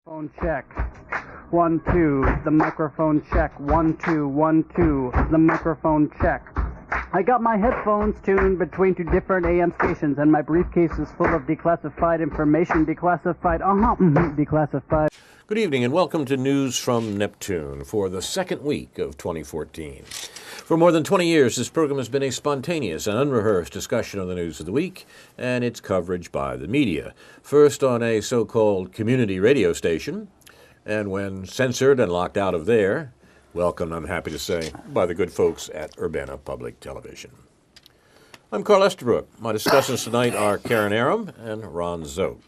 Phone check. 1, 2. The microphone check. 1, 2, 1, 2. The microphone check. I got my headphones tuned between two different AM stations, and my briefcase is full of declassified information. Declassified. Good evening and welcome to News from Neptune for the second week of 2014. For more than 20 years, this program has been a spontaneous and unrehearsed discussion of the news of the week and its coverage by the media. First on a so-called community radio station, and when censored and locked out of there, welcomed, I'm happy to say, by the good folks at Urbana Public Television. I'm Carl Estabrook. My discussants tonight are Karen Aram and Ron Szoke.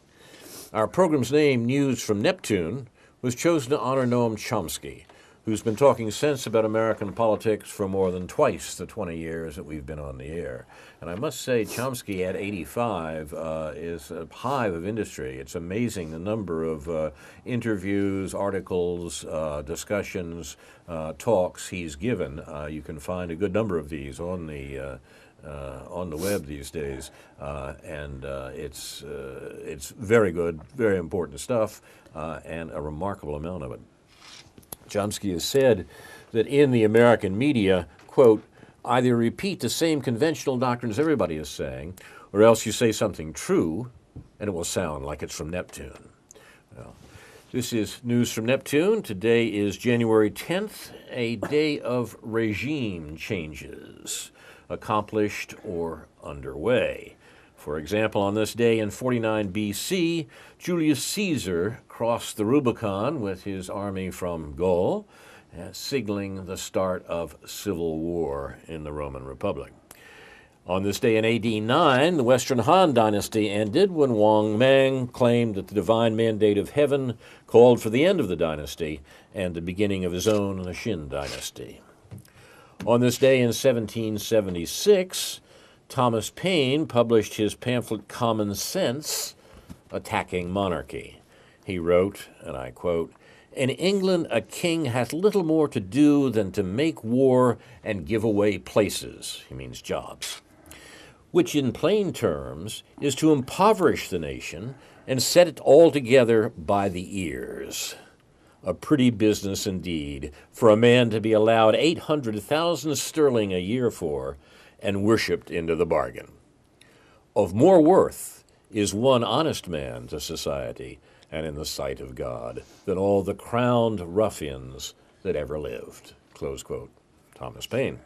Our program's name, News from Neptune, was chosen to honor Noam Chomsky, who's been talking sense about American politics for more than twice the 20 years that we've been on the air. And I must say, Chomsky at 85 is a hive of industry. It's amazing the number of interviews, articles, discussions, talks he's given. You can find a good number of these on the web these days, and it's very good, very important stuff, and a remarkable amount of it. Chomsky has said that in the American media, quote, either repeat the same conventional doctrines everybody is saying, or else you say something true, and it will sound like it's from Neptune. Well, this is News from Neptune. Today is January 10th, a day of regime changes, accomplished or underway. For example, on this day in 49 BC, Julius Caesar crossed the Rubicon with his army from Gaul, signaling the start of civil war in the Roman Republic. On this day in AD 9, the Western Han Dynasty ended when Wang Mang claimed that the divine mandate of heaven called for the end of the dynasty and the beginning of his own, the Qin Dynasty. On this day in 1776, Thomas Paine published his pamphlet Common Sense, attacking monarchy. He wrote, and I quote, "In England a king hath little more to do than to make war and give away places," he means jobs, which in plain terms is to impoverish the nation and set it altogether by the ears. A pretty business indeed for a man to be allowed 800,000 sterling a year for, and worshipped into the bargain. Of more worth is one honest man to society and in the sight of God than all the crowned ruffians that ever lived. Close quote. Thomas Paine.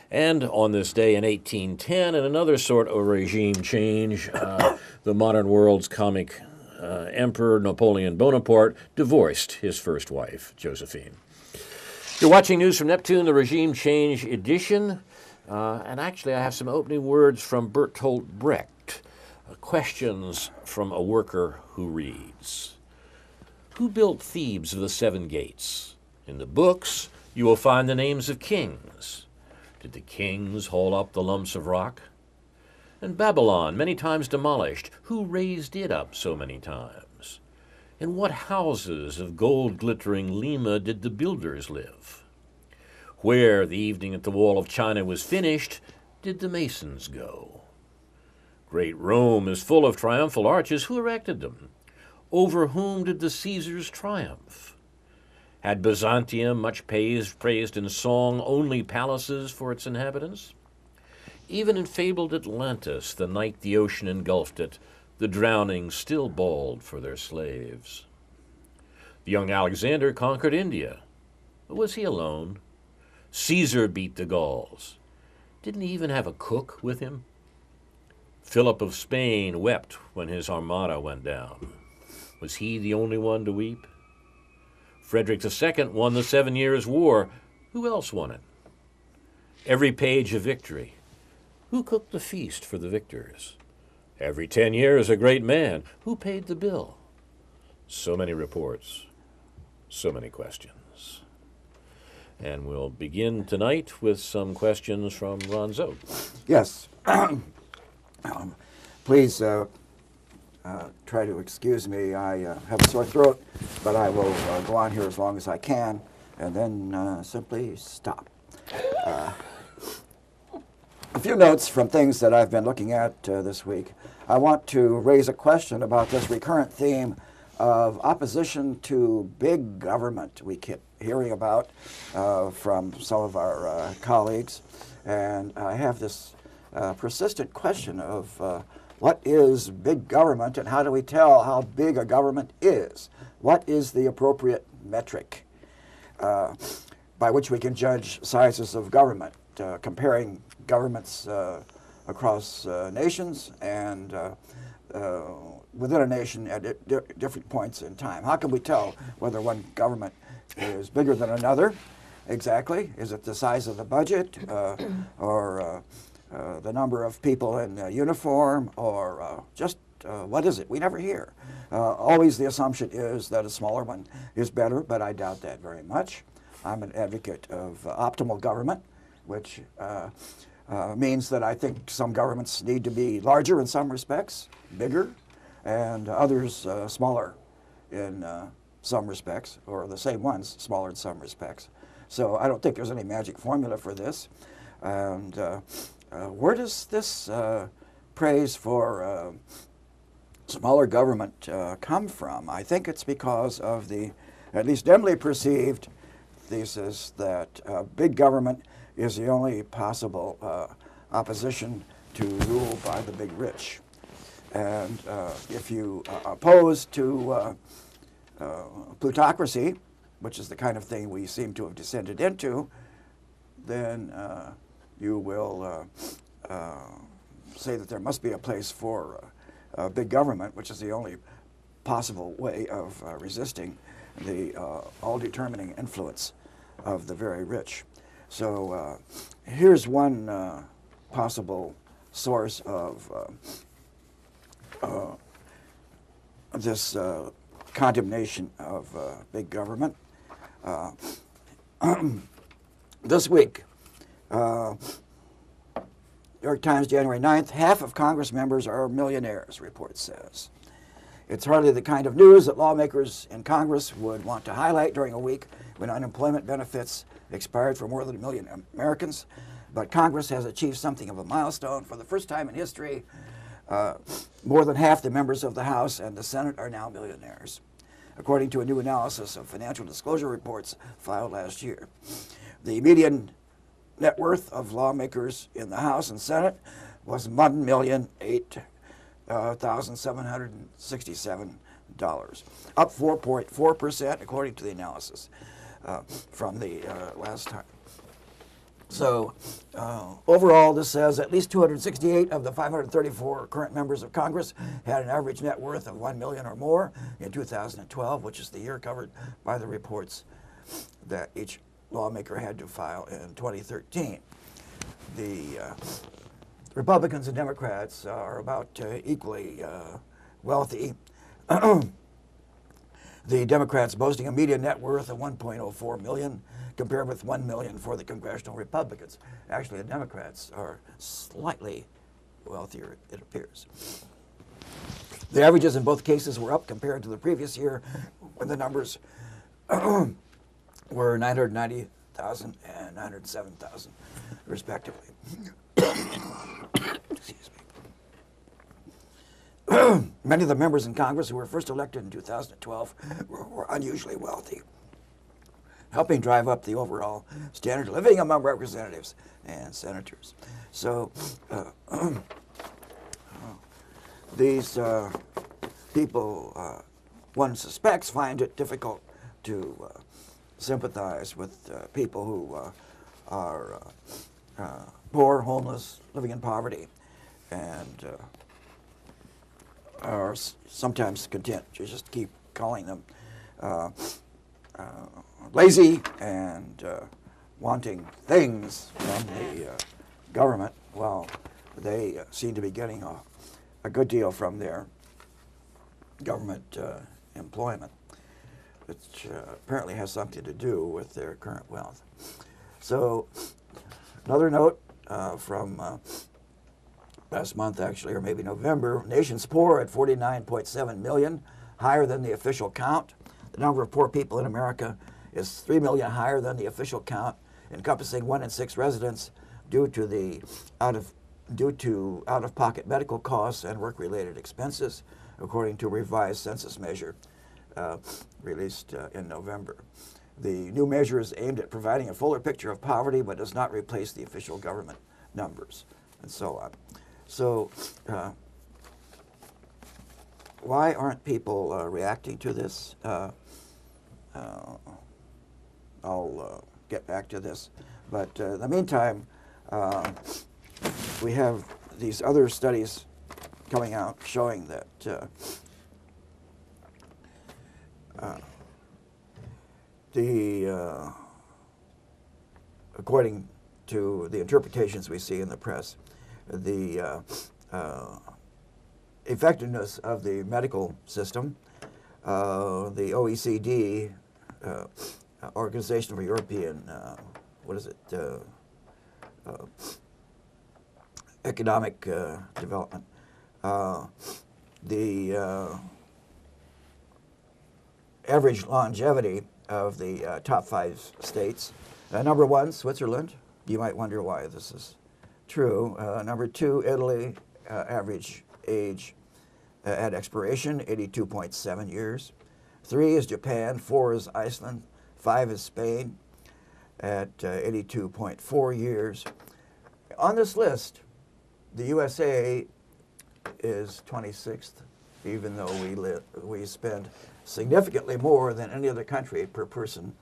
And on this day in 1810, in another sort of regime change, the modern world's comic Emperor Napoleon Bonaparte divorced his first wife, Josephine. You're watching News from Neptune, the regime change edition. And actually, I have some opening words from Bertolt Brecht, questions from a worker who reads. Who built Thebes of the Seven Gates? In the books, you will find the names of kings. Did the kings haul up the lumps of rock? And Babylon, many times demolished, who raised it up so many times? In what houses of gold-glittering Lima did the builders live? Where, the evening at the wall of China was finished, did the masons go? Great Rome is full of triumphal arches. Who erected them? Over whom did the Caesars triumph? Had Byzantium, much praised in song, only palaces for its inhabitants? Even in fabled Atlantis, the night the ocean engulfed it, the drowning still bawled for their slaves. The young Alexander conquered India. But was he alone? Caesar beat the Gauls. Didn't he even have a cook with him? Philip of Spain wept when his armada went down. Was he the only one to weep? Frederick II won the 7 Years' War. Who else won it? Every page of victory. Who cooked the feast for the victors? Every 10 years a great man. Who paid the bill? So many reports, so many questions. And we'll begin tonight with some questions from Ron Szoke. Yes. Please try to excuse me. I have a sore throat, but I will go on here as long as I can, and then simply stop. A few notes from things that I've been looking at this week. I want to raise a question about this recurrent theme of opposition to big government we keep hearing about from some of our colleagues. And I have this persistent question of what is big government and how do we tell how big a government is? What is the appropriate metric by which we can judge sizes of government, comparing governments across nations and within a nation at different points in time? How can we tell whether one government is bigger than another? Exactly. Is it the size of the budget or the number of people in uniform or just what is it? We never hear. Always the assumption is that a smaller one is better, but I doubt that very much. I'm an advocate of optimal government, which means that I think some governments need to be larger in some respects, bigger, and others smaller in some respects, or the same ones, smaller in some respects. So I don't think there's any magic formula for this. And where does this praise for smaller government come from? I think it's because of the, at least dimly perceived, thesis that big government is the only possible opposition to rule by the big rich. And if you oppose to plutocracy, which is the kind of thing we seem to have descended into, then you will say that there must be a place for big government, which is the only possible way of resisting the all-determining influence of the very rich. So here's one possible source of this condemnation of big government. This week, New York Times, January 9th, half of Congress members are millionaires, report says. It's hardly the kind of news that lawmakers in Congress would want to highlight during a week when unemployment benefits expired for more than 1 million Americans, but Congress has achieved something of a milestone. For the first time in history, more than half the members of the House and the Senate are now millionaires, according to a new analysis of financial disclosure reports filed last year. The median net worth of lawmakers in the House and Senate was $1,008,767, up 4.4% according to the analysis from the last time. So overall, this says at least 268 of the 534 current members of Congress had an average net worth of 1 million or more in 2012, which is the year covered by the reports that each lawmaker had to file in 2013. The Republicans and Democrats are about equally wealthy. The Democrats boasting a median net worth of 1.04 million, compared with 1 million for the congressional Republicans. Actually, the Democrats are slightly wealthier, it appears. The averages in both cases were up compared to the previous year, when the numbers were 990,000 and 907,000, respectively. Excuse me. Many of the members in Congress who were first elected in 2012 were unusually wealthy, helping drive up the overall standard of living among representatives and senators. So these people, one suspects, find it difficult to sympathize with people who are poor, homeless, living in poverty, and are sometimes content to just keep calling them lazy and wanting things from the government, while they seem to be getting a good deal from their government employment, which apparently has something to do with their current wealth. So another note from last month, actually, or maybe November, nation's poor at 49.7 million, higher than the official count. The number of poor people in America is 3 million higher than the official count, encompassing 1 in 6 residents due to out-of-pocket medical costs and work-related expenses, according to a revised census measure released in November. The new measure is aimed at providing a fuller picture of poverty, but does not replace the official government numbers, and so on. So, why aren't people reacting to this? I'll get back to this. But in the meantime, we have these other studies coming out showing that according to the interpretations we see in the press, the effectiveness of the medical system, the OECD, Organization for European, Economic Development, the average longevity of the top 5 states. Number 1, Switzerland. You might wonder why this is true. Number 2, Italy, average age at expiration, 82.7 years. 3 is Japan, 4 is Iceland, 5 is Spain at 82.4 years. On this list, the USA is 26th, even though we spend significantly more than any other country per person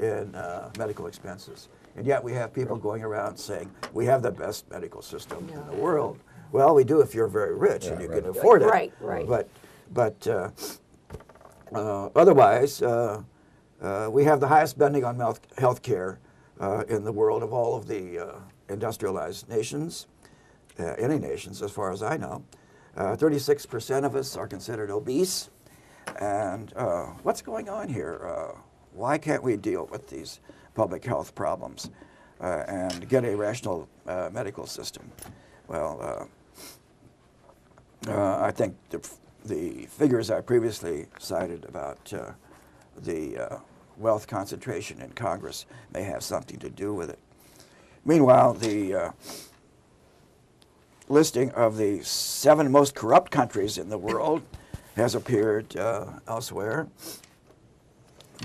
in medical expenses. And yet we have people going around saying, we have the best medical system in the world. Well, we do if you're very rich and you can afford it. Right, right. But otherwise, we have the highest spending on health care in the world of all of the industrialized nations, any nations as far as I know. 36% of us are considered obese. And what's going on here? Why can't we deal with these public health problems and get a rational medical system? Well, I think the figures I previously cited about the wealth concentration in Congress may have something to do with it. Meanwhile, the listing of the 7 most corrupt countries in the world has appeared elsewhere.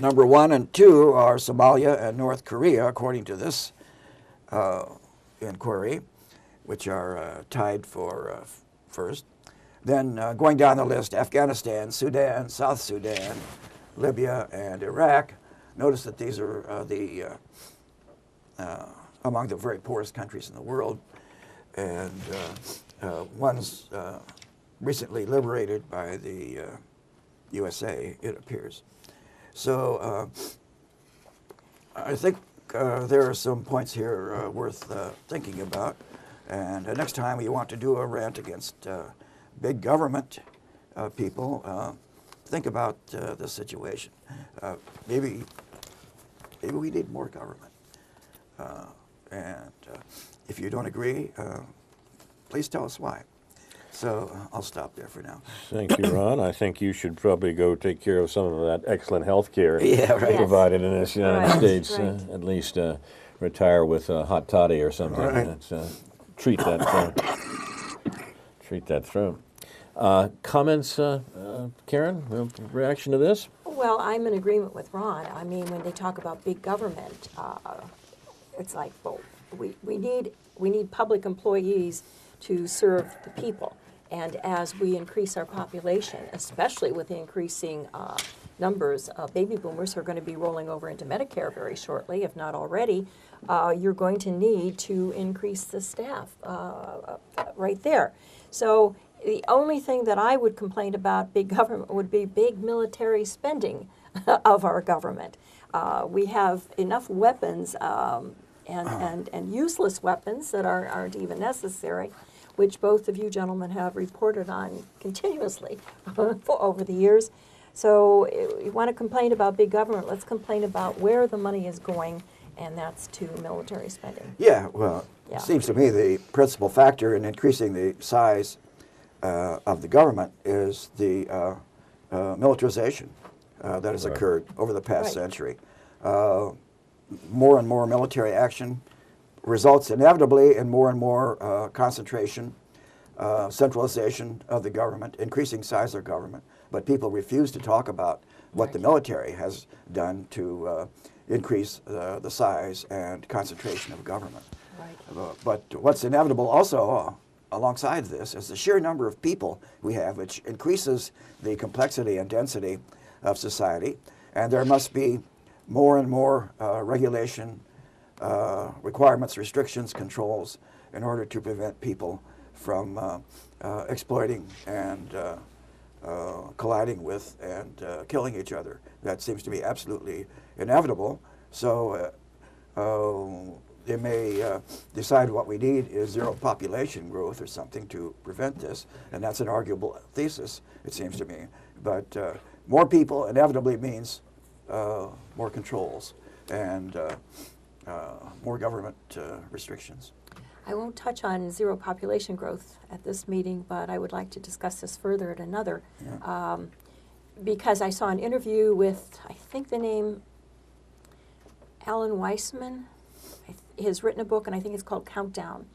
Number 1 and 2 are Somalia and North Korea, according to this inquiry, which are tied for first. Then going down the list, Afghanistan, Sudan, South Sudan, Libya, and Iraq. Notice that these are among the very poorest countries in the world, and ones recently liberated by the USA, it appears. So I think there are some points here worth thinking about. And next time you want to do a rant against big government people, think about the situation. Maybe we need more government. And if you don't agree, please tell us why. So I'll stop there for now. Thank you, Ron. I think you should probably go take care of some of that excellent health care provided in this United States. At least retire with a hot toddy or something. Let's treat that through. Comments, Karen? Reaction to this? Well, I'm in agreement with Ron. I mean, when they talk about big government, it's like, well, we need public employees to serve the people. And as we increase our population, especially with the increasing numbers of baby boomers who are going to be rolling over into Medicare very shortly, if not already, you're going to need to increase the staff right there. So the only thing that I would complain about big government would be big military spending of our government. We have enough weapons and useless weapons that aren't even necessary, which both of you gentlemen have reported on continuously over the years. So you want to complain about big government, let's complain about where the money is going, and that's to military spending. Yeah, well, it seems to me the principal factor in increasing the size of the government is the militarization that has occurred over the past century. More and more military action results inevitably in more and more concentration, centralization of the government, increasing size of government. But people refuse to talk about what the military has done to increase the size and concentration of government. Right. But what's inevitable also alongside this is the sheer number of people we have, which increases the complexity and density of society, and there must be more and more regulation, requirements, restrictions, controls in order to prevent people from exploiting and colliding with and killing each other. That seems to be absolutely inevitable. So they may decide what we need is zero population growth or something to prevent this, and that's an arguable thesis, it seems to me. But more people inevitably means more controls and more government restrictions. I won't touch on zero population growth at this meeting, but I would like to discuss this further at another. Yeah. Because I saw an interview with, I think the name, Alan Weissman. He has written a book, and I think it's called Countdown.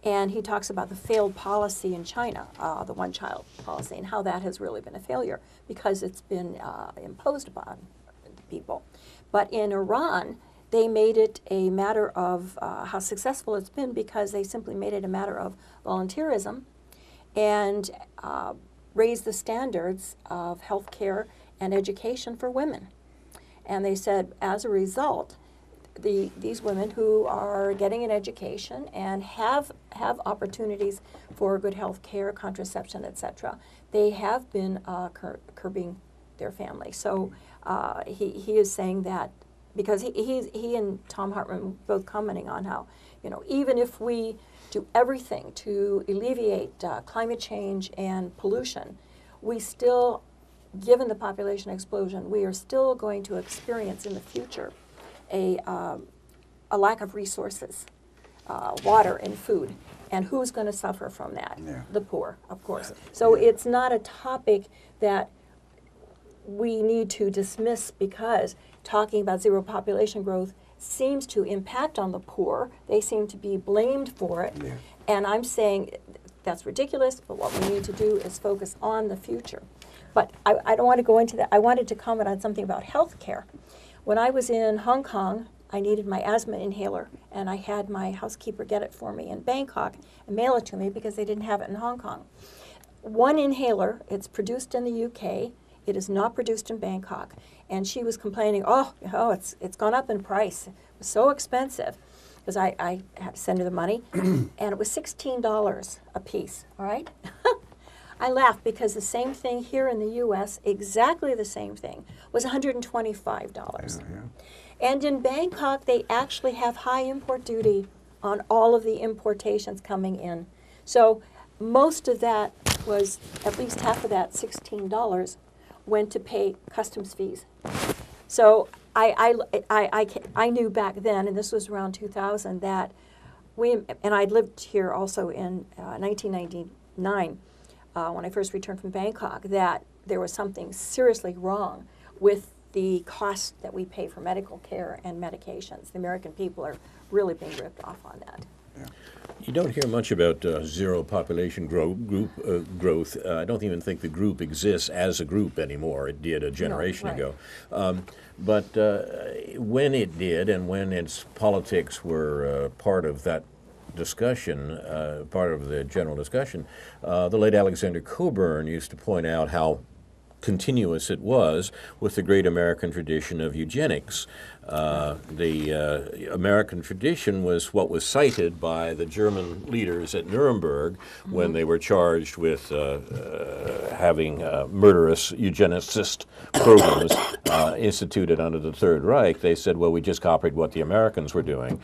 And he talks about the failed policy in China, the one-child policy, and how that has really been a failure because it's been imposed upon people. But in Iran, they made it a matter of how successful it's been because they simply made it a matter of volunteerism and raised the standards of health care and education for women. And they said, as a result, these women who are getting an education and have opportunities for good health care, contraception, etc., they have been curbing their family. So he is saying that because he and Tom Hartman both commenting on how, you know, even if we do everything to alleviate climate change and pollution, we still, given the population explosion, we are still going to experience in the future a lack of resources, water and food. And who's going to suffer from that? Yeah. The poor, of course. So it's not a topic that we need to dismiss because talking about zero population growth seems to impact on the poor. They seem to be blamed for it. Yeah. And I'm saying that's ridiculous, but what we need to do is focus on the future. But I don't want to go into that. I wanted to comment on something about health care. When I was in Hong Kong, I needed my asthma inhaler, and I had my housekeeper get it for me in Bangkok and mail it to me because they didn't have it in Hong Kong. One inhaler, it's produced in the UK, it is not produced in Bangkok. And she was complaining, it's gone up in price. It was so expensive because I had to send her the money, and it was $16 a piece, all right? I laughed because the same thing here in the U.S., exactly the same thing, was $125. Yeah. And in Bangkok, they actually have high import duty on all of the importations coming in. So most of that was, at least half of that, $16, went to pay customs fees. So I knew back then, and this was around 2000, that and I'd lived here also in 1999, when I first returned from Bangkok, that there was something seriously wrong with the cost that we pay for medical care and medications. The American people are really being ripped off on that. Yeah. You don't hear much about zero population growth. I don't even think the group exists as a group anymore. It did a generation ago. But when it did, and when its politics were part of that discussion, part of the general discussion, the late Alexander Cockburn used to point out how continuous it was with the great American tradition of eugenics. The American tradition was what was cited by the German leaders at Nuremberg when they were charged with having murderous eugenicist programs instituted under the Third Reich. They said, well, we just copied what the Americans were doing.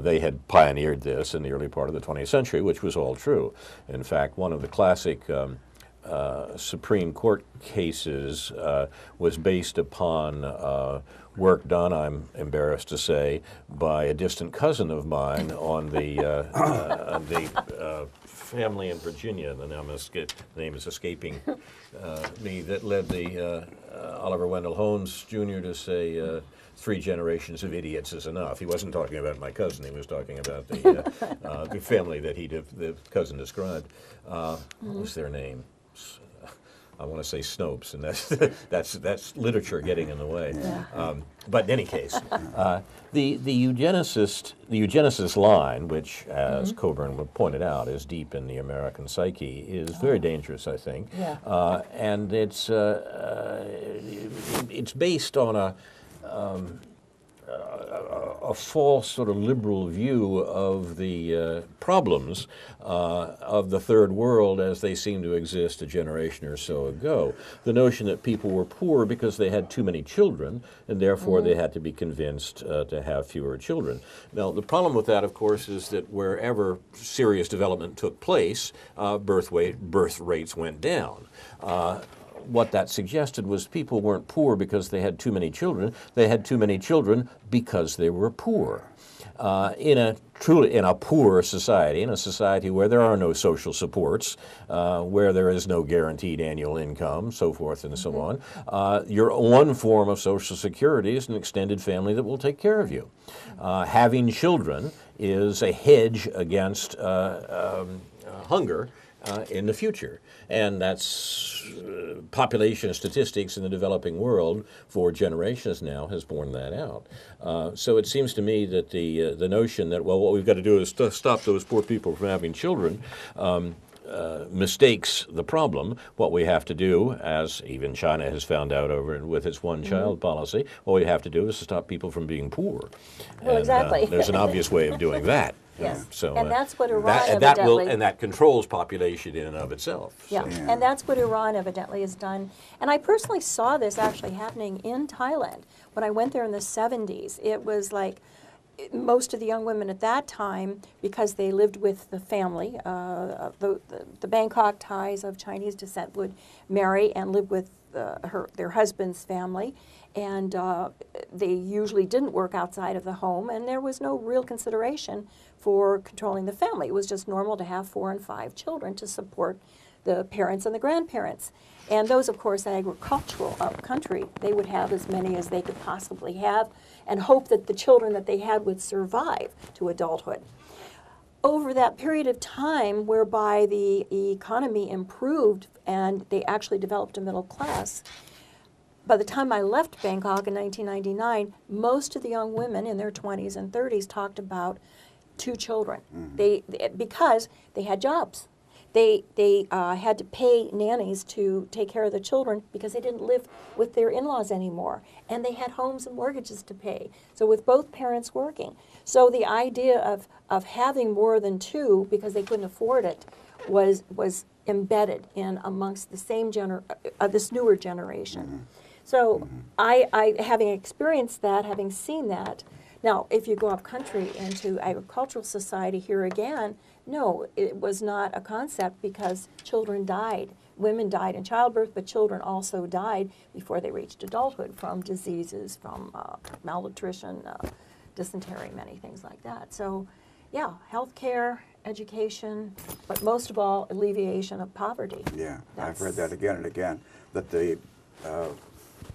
They had pioneered this in the early part of the 20th century, which was all true. In fact, one of the classic Supreme Court cases was based upon work done, I'm embarrassed to say, by a distant cousin of mine on the family in Virginia. The name is escaping me, that led the Oliver Wendell Holmes Jr. to say 3 generations of idiots is enough. He wasn't talking about my cousin. He was talking about the family that the cousin described. What was their name? I want to say Snopes, and that's literature getting in the way. Yeah. But in any case, the eugenicist line, which, as Coburn pointed out, is deep in the American psyche, is very dangerous, I think. Yeah. And it's based on a false sort of liberal view of the problems of the third world as they seem to exist a generation or so ago. The notion that people were poor because they had too many children, and therefore they had to be convinced to have fewer children. Now, the problem with that, of course, is that wherever serious development took place, birth rates went down. What that suggested was people weren't poor because they had too many children. They had too many children because they were poor. In a poor society, in a society where there are no social supports, where there is no guaranteed annual income, so forth and so on, your one form of Social Security is an extended family that will take care of you. Having children is a hedge against hunger in the future. And that's population statistics in the developing world for generations now has borne that out. So it seems to me that the notion that, well, what we've got to do is stop those poor people from having children mistakes the problem. What we have to do, as even China has found out with its one-child policy, what we have to do is to stop people from being poor. Well, exactly. There's an obvious way of doing that. Yes, So, and that's what Iran and that controls population in and of itself. Yeah. And that's what Iran evidently has done. And I personally saw this actually happening in Thailand. When I went there in the 70s, it was like most of the young women at that time, because they lived with the family, the Bangkok Thais of Chinese descent would marry and live with their husband's family. And they usually didn't work outside of the home, and there was no real consideration for controlling the family. It was just normal to have 4 and 5 children to support the parents and the grandparents. And those, of course, agricultural country, they would have as many as they could possibly have and hope that the children that they had would survive to adulthood. Over that period of time whereby the economy improved and they actually developed a middle class, by the time I left Bangkok in 1999, most of the young women in their 20s and 30s talked about 2 children. Because they had jobs. They had to pay nannies to take care of the children because they didn't live with their in-laws anymore. And they had homes and mortgages to pay. So with both parents working. So the idea of having more than 2 because they couldn't afford it was embedded in amongst the same this newer generation. So I, having experienced that, having seen that, now if you go up country into agricultural society here again, no, it was not a concept because children died. Women died in childbirth, but children also died before they reached adulthood from diseases, from malnutrition, dysentery, many things like that. So yeah, healthcare, education, but most of all, alleviation of poverty. Yeah, I've read that again and again, that the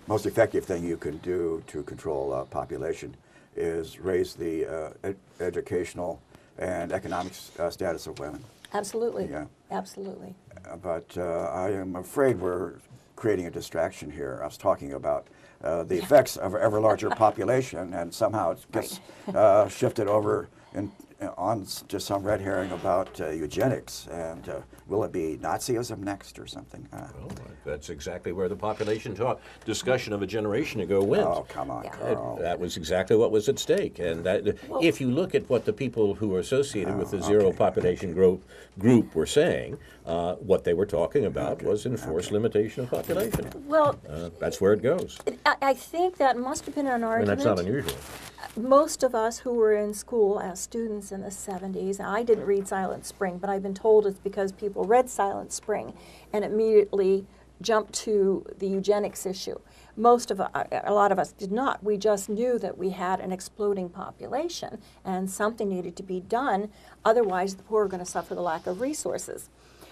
most effective thing you can do to control population is raise the educational and economic status of women. Absolutely. Yeah. Absolutely. But I am afraid we're creating a distraction here. I was talking about the effects of ever larger population, and somehow it gets shifted over on just some red herring about eugenics, and will it be Nazism next or something? Well, that's exactly where the population discussion of a generation ago went. Oh, come on, Carl. That was exactly what was at stake. And that, if you look at what the people who were associated with the zero population group were saying, what they were talking about was enforced limitation of population. Well, that's where it goes. I think that must have been an argument. And that's not unusual. Most of us who were in school as students in the 70s, and I didn't read Silent Spring, but I've been told it's because people read Silent Spring and immediately jumped to the eugenics issue. A lot of us did not. We just knew that we had an exploding population and something needed to be done, otherwise the poor are going to suffer the lack of resources.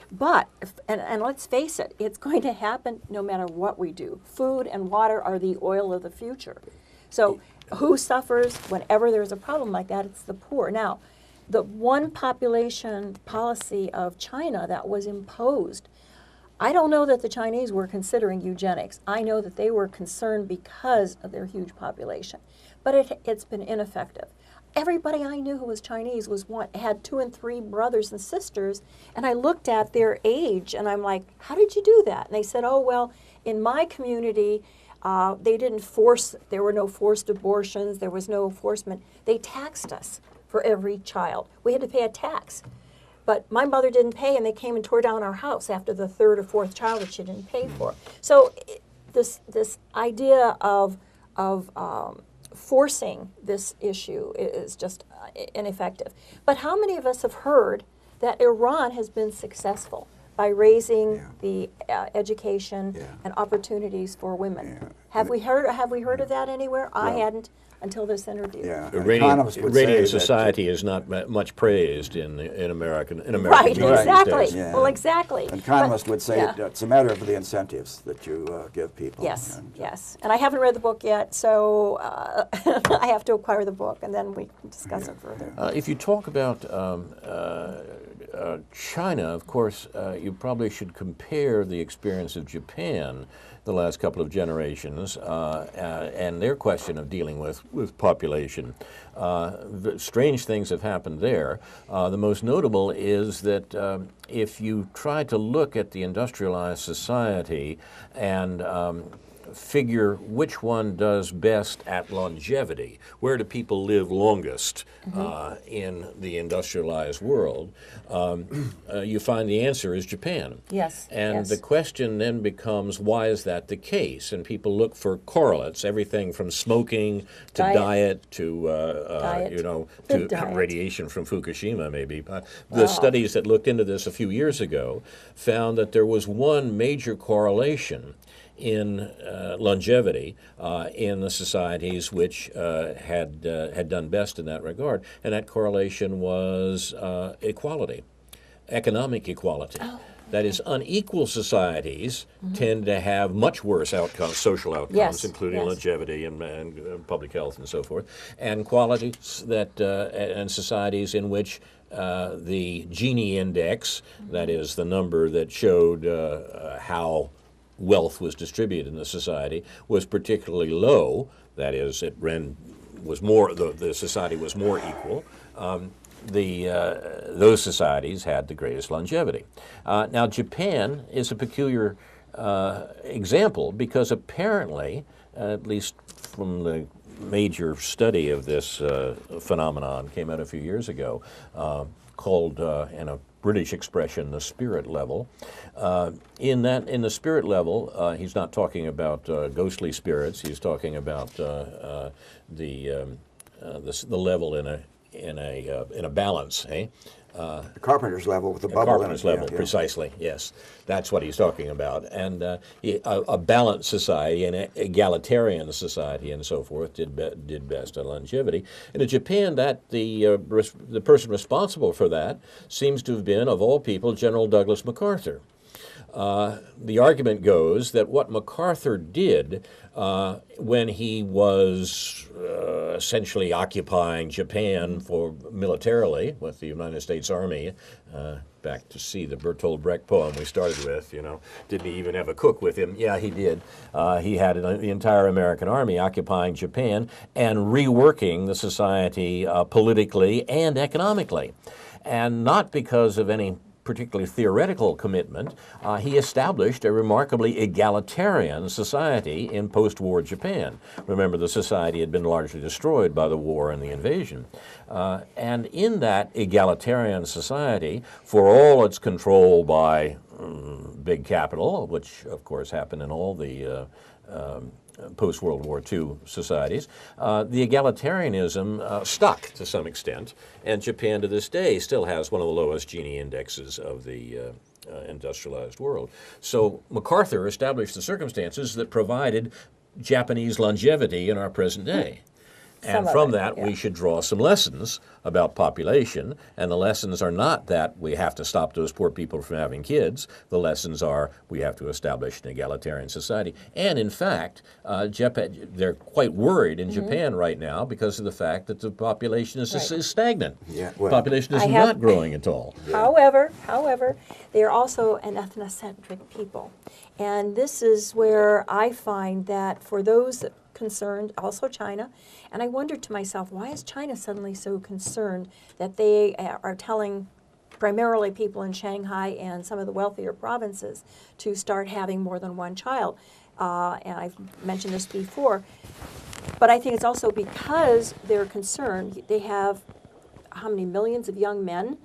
But, and let's face it, it's going to happen no matter what we do. Food and water are the oil of the future. So who suffers whenever there's a problem like that? It's the poor. Now, the one population policy of China that was imposed I don't know that the Chinese were considering eugenics. I know that they were concerned because of their huge population. But it's been ineffective. Everybody I knew who was Chinese had 2 and 3 brothers and sisters, and I looked at their age, and I'm like, how did you do that? And they said, oh, well, in my community, they didn't force, there were no forced abortions, there was no enforcement. They taxed us for every child. We had to pay a tax. But my mother didn't pay, and they came and tore down our house after the 3rd or 4th child that she didn't pay for. So this idea of forcing this issue is just ineffective. But how many of us have heard that Iran has been successful by raising the education and opportunities for women? Have we heard of that anywhere? I hadn't until this interview. Radiant society is not much praised in American right, media exactly. these days. Well, exactly. An economist would say it's a matter of the incentives that you give people. Yes, yes. And I haven't read the book yet, so I have to acquire the book, and then we can discuss it further. If you talk about China, of course, you probably should compare the experience of Japan the last couple of generations and their question of dealing with population. Strange things have happened there. The most notable is that if you try to look at the industrialized society and figure which one does best at longevity, where do people live longest in the industrialized world, you find the answer is Japan. Yes. And the question then becomes, why is that the case? And people look for correlates, everything from smoking to diet to radiation from Fukushima, maybe. The studies that looked into this a few years ago found that there was one major correlation in longevity in the societies which had done best in that regard, and that correlation was equality, economic equality. That is, unequal societies tend to have much worse outcomes, social outcomes, including longevity and public health and so forth, and qualities that and societies in which the Gini index, that is the number that showed how wealth was distributed in the society, was particularly low. That is, the society was more equal. Those societies had the greatest longevity. Now, Japan is a peculiar example because apparently, at least from the major study of this phenomenon, came out a few years ago, called in a British expression, the spirit level. In the spirit level, he's not talking about ghostly spirits. He's talking about the level in a balance. The carpenter's level with the bubble. Carpenter's level, precisely. Yes, that's what he's talking about. And a balanced society, an egalitarian society, and so forth, did best at longevity. And in Japan, that the person responsible for that seems to have been, of all people, General Douglas MacArthur. The argument goes that what MacArthur did when he was essentially occupying Japan militarily with the United States Army, back to see the Bertolt Brecht poem we started with, didn't he even have a cook with him? Yeah, he did. He had the entire American Army occupying Japan and reworking the society politically and economically. And not because of any particularly theoretical commitment, he established a remarkably egalitarian society in post-war Japan. Remember, the society had been largely destroyed by the war and the invasion. And in that egalitarian society, for all its control by big capital, which of course happened in all the post-World War II societies, the egalitarianism stuck to some extent, and Japan to this day still has one of the lowest Gini indexes of the industrialized world. So MacArthur established the circumstances that provided Japanese longevity in our present day. And from that, we should draw some lessons about population. And the lessons are not that we have to stop those poor people from having kids. The lessons are we have to establish an egalitarian society. And in fact, they're quite worried in Japan right now because of the fact that the population is stagnant. Yeah, well, population is not growing at all. However, they're also an ethnocentric people. And this is where I find that for those concerned, also China, and I wondered to myself, why is China suddenly so concerned that they are telling primarily people in Shanghai and some of the wealthier provinces to start having more than one child? And I've mentioned this before, but I think it's also because they're concerned. They have how many millions of young men,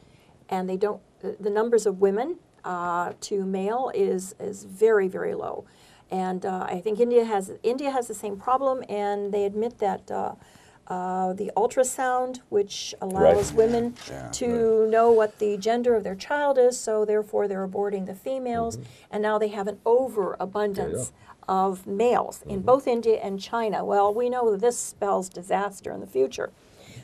and they don't. The numbers of women to male is very, very low. And I think India has the same problem, and they admit that the ultrasound, which allows women to know what the gender of their child is, so therefore they're aborting the females, and now they have an overabundance of males in both India and China. Well, we know that this spells disaster in the future.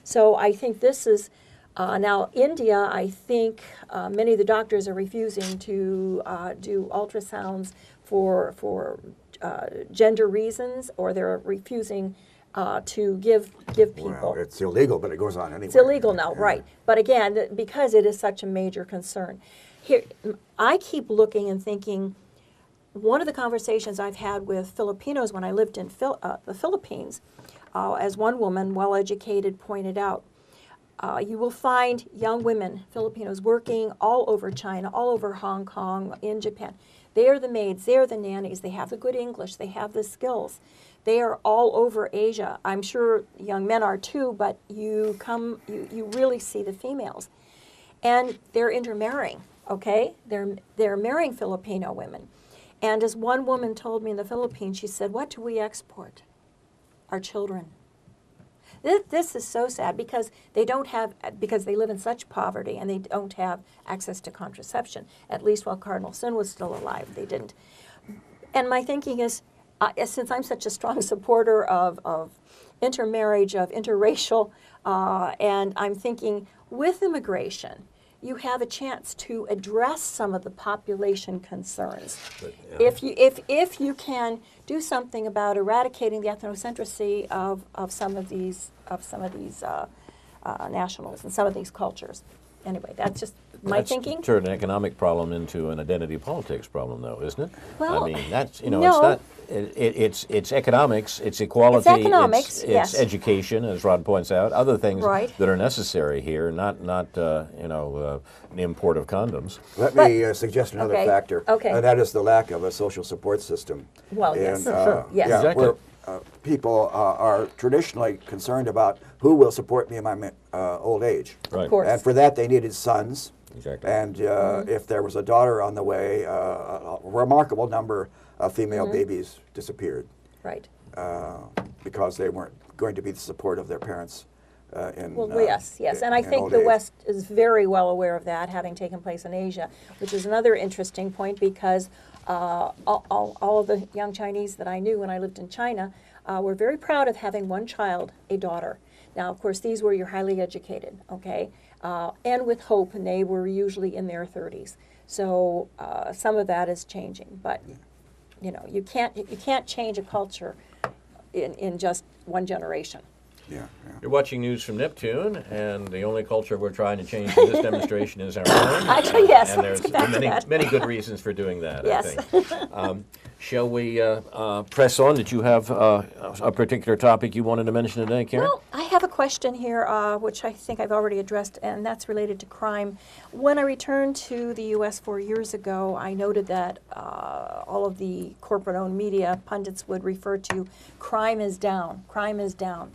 So I think this is, now India, I think many of the doctors are refusing to do ultrasounds for gender reasons, or they're refusing to give people. Well, it's illegal, but it goes on anyway. It's illegal now, right? But again, because it is such a major concern, here I keep looking and thinking. One of the conversations I've had with Filipinos when I lived in the Philippines, as one woman, well-educated, pointed out, you will find young women, Filipinos, working all over China, all over Hong Kong, in Japan. They are the maids, they are the nannies, they have the good English, they have the skills. They are all over Asia. I'm sure young men are too, but you really see the females. And they're intermarrying, okay? They're marrying Filipino women. And as one woman told me in the Philippines, she said, what do we export? Our children. This is so sad because they live in such poverty and they don't have access to contraception. At least while Cardinal Sin was still alive, they didn't. And my thinking is, since I'm such a strong supporter of intermarriage, of interracial, and I'm thinking with immigration, you have a chance to address some of the population concerns. But, if you can do something about eradicating the ethnocentricity of some of these nationals and some of these cultures. Anyway, that's just my thinking. That's turned an economic problem into an identity politics problem, though, isn't it? Well, I mean, that's no. It's not. It's economics, it's equality, it's education, as Rod points out, other things that are necessary here, not an import of condoms. Let me suggest another factor, and that is the lack of a social support system. Well, and, yes, yes, exactly. Where people are traditionally concerned about who will support me in my old age. Right. Of course. And for that, they needed sons. Exactly. And if there was a daughter on the way, a remarkable number of female babies disappeared. Right. Because they weren't going to be the support of their parents yes. And I think the West is very well aware of that, having taken place in Asia, which is another interesting point because all of the young Chinese that I knew when I lived in China were very proud of having one child, a daughter. Now, of course, these were your highly educated, okay, and with hope, and they were usually in their 30s. So some of that is changing, but you can't change a culture in just one generation. Yeah. You're watching news from Neptune, and the only culture we're trying to change in this demonstration is our own. Actually, yes. And there's many good reasons for doing that, yes. I think. Shall we press on? Did you have a particular topic you wanted to mention today, Karen? Well, I have a question here, which I think I've already addressed, and that's related to crime. When I returned to the U.S. 4 years ago, I noted that all of the corporate-owned media pundits would refer to crime is down, crime is down.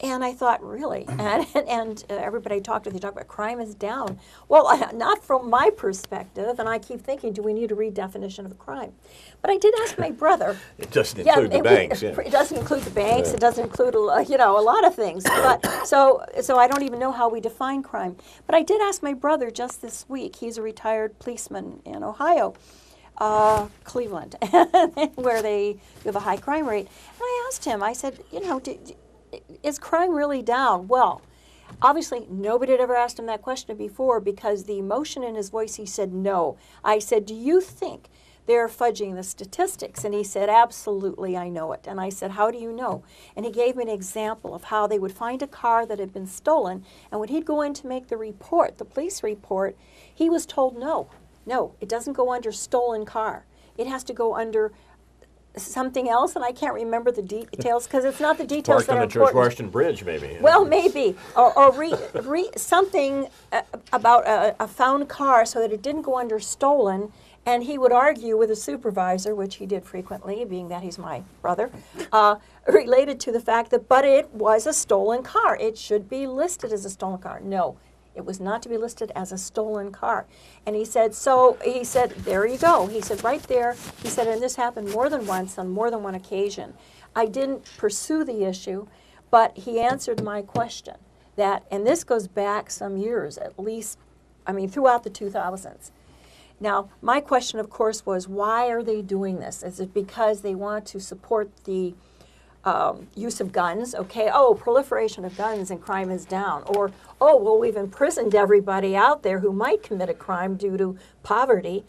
And I thought, really? And everybody I talked to, they talk about crime is down. Well, not from my perspective, and I keep thinking, do we need a redefinition of crime? But I did ask my brother. It doesn't include the banks. It doesn't include the banks. It doesn't include, a lot of things. But so I don't even know how we define crime. But I did ask my brother just this week. He's a retired policeman in Ohio. Cleveland, where they have a high crime rate. And I asked him, I said, is crime really down? Well, obviously, nobody had ever asked him that question before because the emotion in his voice, he said, no. I said, do you think they're fudging the statistics? And he said, absolutely, I know it. And I said, how do you know? And he gave me an example of how they would find a car that had been stolen, and when he'd go in to make the report, the police report, he was told, no, it doesn't go under stolen car. It has to go under something else, and I can't remember the details because it's not the details that are important. Parked on the George Washington Bridge, maybe. Well, maybe, or something about a found car so that it didn't go under stolen, and he would argue with a supervisor, which he did frequently, being that he's my brother, related to the fact that, but it was a stolen car. It should be listed as a stolen car. No. It was not to be listed as a stolen car. And he said, there you go. He said, right there, he said, and this happened more than once on more than one occasion. I didn't pursue the issue, but he answered my question. And this goes back some years, at least, throughout the 2000s. Now, my question, of course, was, why are they doing this? Is it because they want to support the use of guns? Okay, proliferation of guns and crime is down. Or, we've imprisoned everybody out there who might commit a crime due to poverty.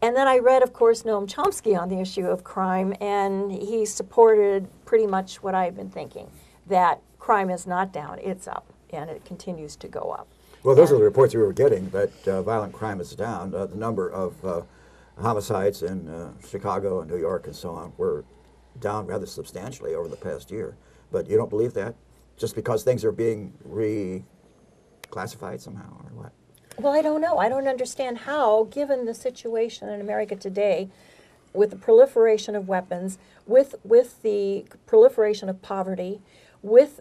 And then I read, of course, Noam Chomsky on the issue of crime, and he supported pretty much what I've been thinking, that crime is not down, it's up, and it continues to go up. Well, those are the reports we were getting, that violent crime is down. The number of homicides in Chicago and New York and so on were down rather substantially over the past year. But you don't believe that? Just because things are being reclassified somehow, or what? Well, I don't know. I don't understand how, given the situation in America today, with the proliferation of weapons, with the proliferation of poverty, with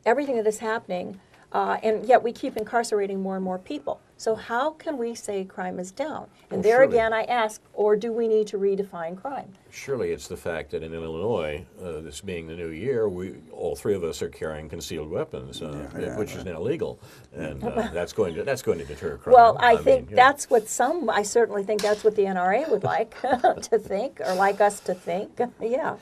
everything that is happening, and yet we keep incarcerating more and more people. So how can we say crime is down? And there again I ask, or do we need to redefine crime? Surely it's the fact that in Illinois, this being the new year, all three of us are carrying concealed weapons, which is now legal, and that's going to deter crime. Well, I think that's what I certainly think that's what the NRA would like to think, or like us to think. Yeah.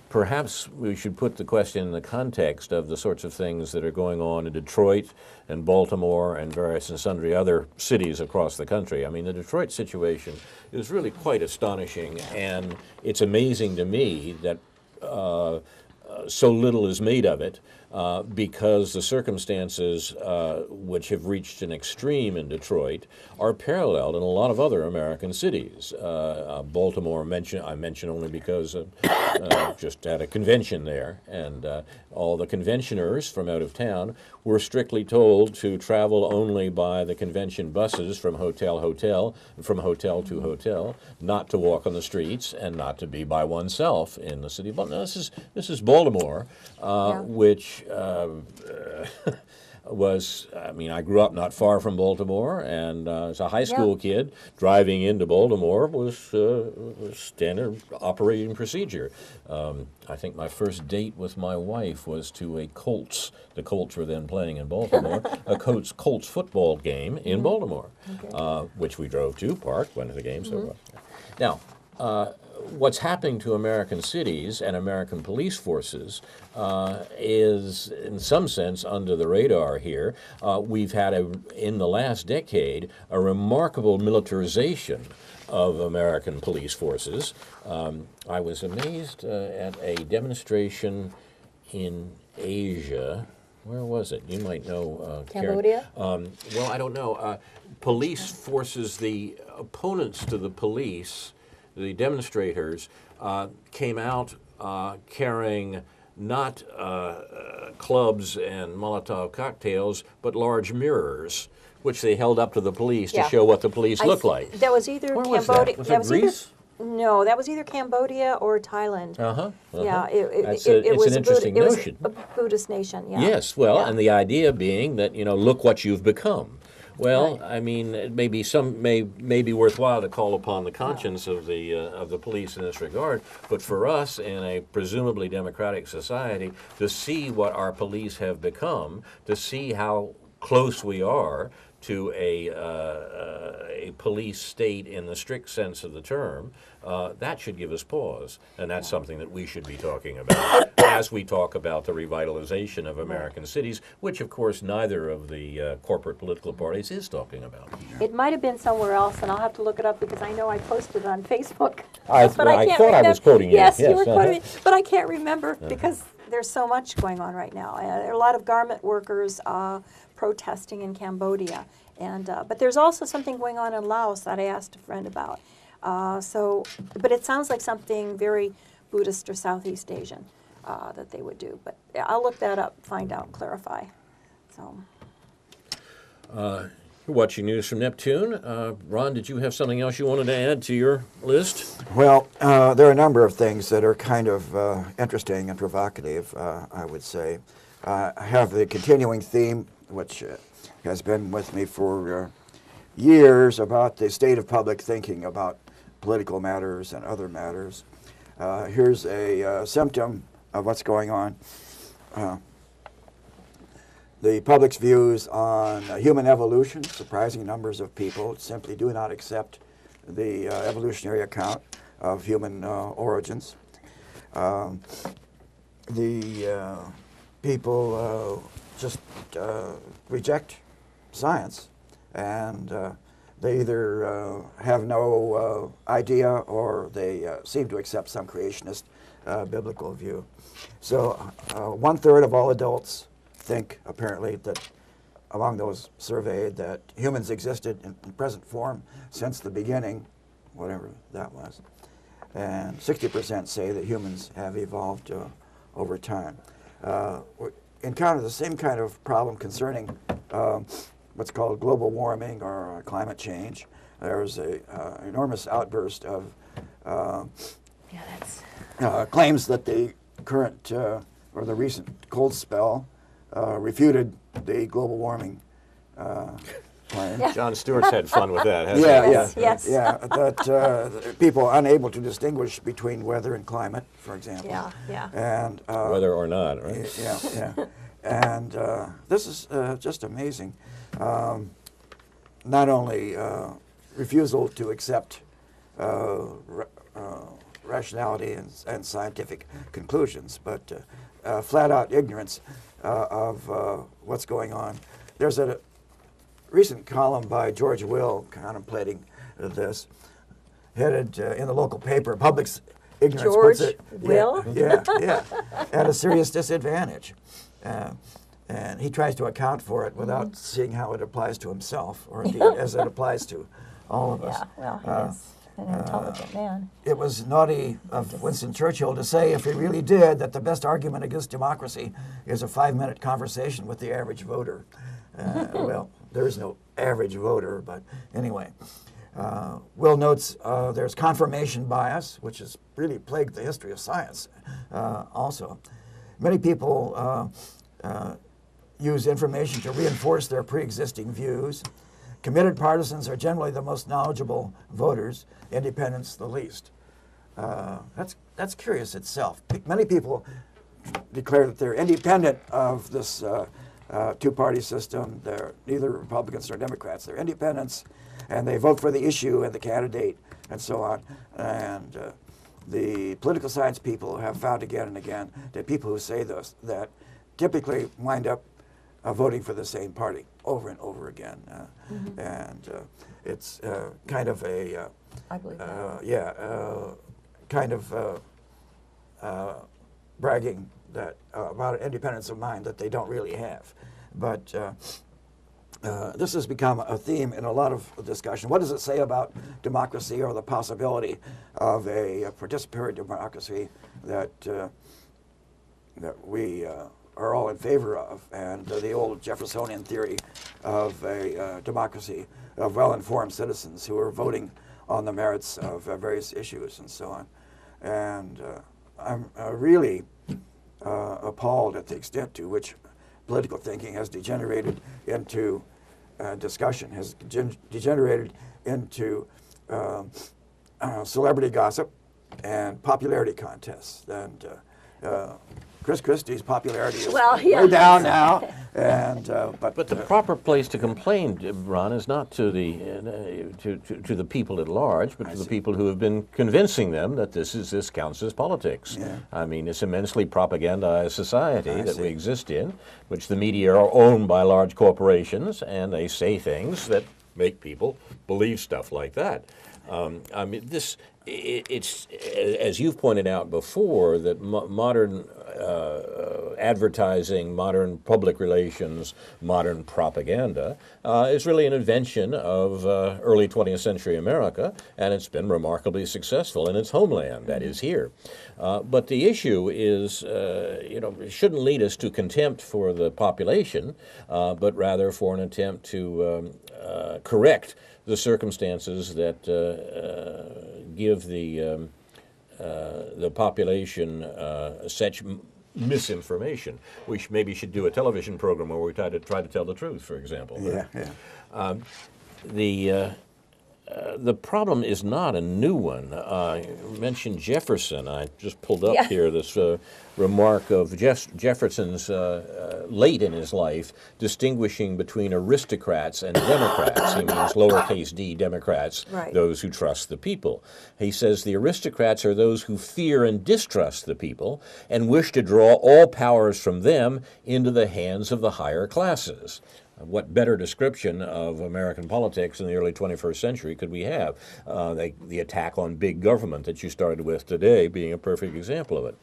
Perhaps we should put the question in the context of the sorts of things that are going on in Detroit and Baltimore and various and sundry other cities across the country. I mean, the Detroit situation is really quite astonishing, and it's amazing to me that so little is made of it because the circumstances which have reached an extreme in Detroit are paralleled in a lot of other American cities. Baltimore I mention only because just had a convention there, and all the conventioners from out of town were strictly told to travel only by the convention buses from hotel to hotel, not to walk on the streets, and not to be by oneself in the city of Baltimore. Now, this is Baltimore, which I grew up not far from Baltimore, and as a high school kid, driving into Baltimore was standard operating procedure. I think my first date with my wife was to the Colts were then playing in Baltimore, a Colts football game in Baltimore, which we drove to, parked, went to the game, so Now, what's happening to American cities and American police forces is, in some sense, under the radar here. We've had, in the last decade, a remarkable militarization of American police forces. I was amazed at a demonstration in Asia. Where was it? You might know. Cambodia? Well, I don't know. Police forces, the opponents to the police, the demonstrators, came out carrying not clubs and Molotov cocktails, but large mirrors, which they held up to the police to show what the police looked like. That was either Where Cambodia. Was that Greece? No, that was either Cambodia or Thailand. Yeah, it it's was an interesting notion. It was a Buddhist nation. Yeah. Yes, well, and the idea being that look what you've become. Well, Right. I mean, it may be worthwhile to call upon the conscience of the police in this regard, but for us in a presumably democratic society to see what our police have become, to see how close we are to a police state in the strict sense of the term, that should give us pause. And that's something that we should be talking about as we talk about the revitalization of American cities, which, of course, neither of the corporate political parties is talking about. It might have been somewhere else, and I'll have to look it up because I know I posted it on Facebook. I But I can't thought I was remember. quoting you. Yes, you Yes, were uh-huh. quoting me, but I can't remember because there's so much going on right now. There are a lot of garment workers protesting in Cambodia, and but there's also something going on in Laos that I asked a friend about. But it sounds like something very Buddhist or Southeast Asian that they would do. But yeah, I'll look that up, find out, clarify. So. You're watching news from Neptune. Ron, did you have something else you wanted to add to your list? Well, there are a number of things that are kind of interesting and provocative, I would say. I have the continuing theme, which has been with me for years, about the state of public thinking about political matters and other matters. Here's a symptom of what's going on. The public's views on human evolution. Surprising numbers of people simply do not accept the evolutionary account of human origins. The people just reject science, and they either have no idea or they seem to accept some creationist biblical view. So 1/3 of all adults think, apparently, that among those surveyed, that humans existed in present form since the beginning, whatever that was. And 60% say that humans have evolved over time. We encounter the same kind of problem concerning what's called global warming or climate change. There's an enormous outburst of claims that the current or the recent cold spell refuted the global warming claim. Yeah. John Stewart's had fun with that, hasn't Yeah, he? Yes, yeah, yes. yeah. That people are unable to distinguish between weather and climate, for example. Yeah, yeah. And Whether or not, right? yeah, yeah. And this is just amazing. Not only refusal to accept rationality and scientific conclusions, but flat-out ignorance of what's going on. There's a recent column by George Will contemplating this, headed in the local paper, Public's Ignorance puts George it, Will? yeah, at a serious disadvantage. And he tries to account for it without seeing how it applies to himself, or indeed as it applies to all of us. Yeah, well, he's an intelligent man. It was naughty of Winston Churchill to say, if he really did, that the best argument against democracy is a 5-minute conversation with the average voter. Well, there is no average voter, but anyway. Will notes there's confirmation bias, which has really plagued the history of science also. Many people use information to reinforce their pre-existing views. Committed partisans are generally the most knowledgeable voters, independents the least. That's curious itself. Many people declare that they're independent of this two-party system. They're neither Republicans nor Democrats. They're independents, and they vote for the issue and the candidate and so on. And the political science people have found again and again that people who say this, that typically wind up voting for the same party over and over again. And it's kind of a, I believe that. kind of bragging that about an independence of mind that they don't really have. But this has become a theme in a lot of discussion. What does it say about democracy or the possibility of a participatory democracy that that we are all in favor of, and the old Jeffersonian theory of a democracy of well-informed citizens who are voting on the merits of various issues and so on. And I'm really appalled at the extent to which political thinking has degenerated into discussion, has degenerated into celebrity gossip and popularity contests. And Chris Christie's popularity is Well, yeah. way down now, and But the proper place to complain, Ron, is not to the to the people at large, but to the people who have been convincing them that this counts as politics. Yeah. I mean, it's immensely propagandized society that we exist in, which the media are owned by large corporations, and they say things that make people believe stuff like that. I mean, it's as you've pointed out before, that modern advertising, modern public relations, modern propaganda is really an invention of early 20th century America, and it's been remarkably successful in its homeland, that is here. But the issue is, it shouldn't lead us to contempt for the population, but rather for an attempt to correct the circumstances that give the population such misinformation. We maybe should do a television program where we try to tell the truth, for example. yeah, yeah. The problem is not a new one. You mentioned Jefferson. I just pulled up here this remark of Jefferson's late in his life, distinguishing between aristocrats and Democrats. He means lowercase d Democrats, Right. those who trust the people. He says the aristocrats are those who fear and distrust the people and wish to draw all powers from them into the hands of the higher classes. What better description of American politics in the early 21st century could we have? The attack on big government that you started with today being a perfect example of it.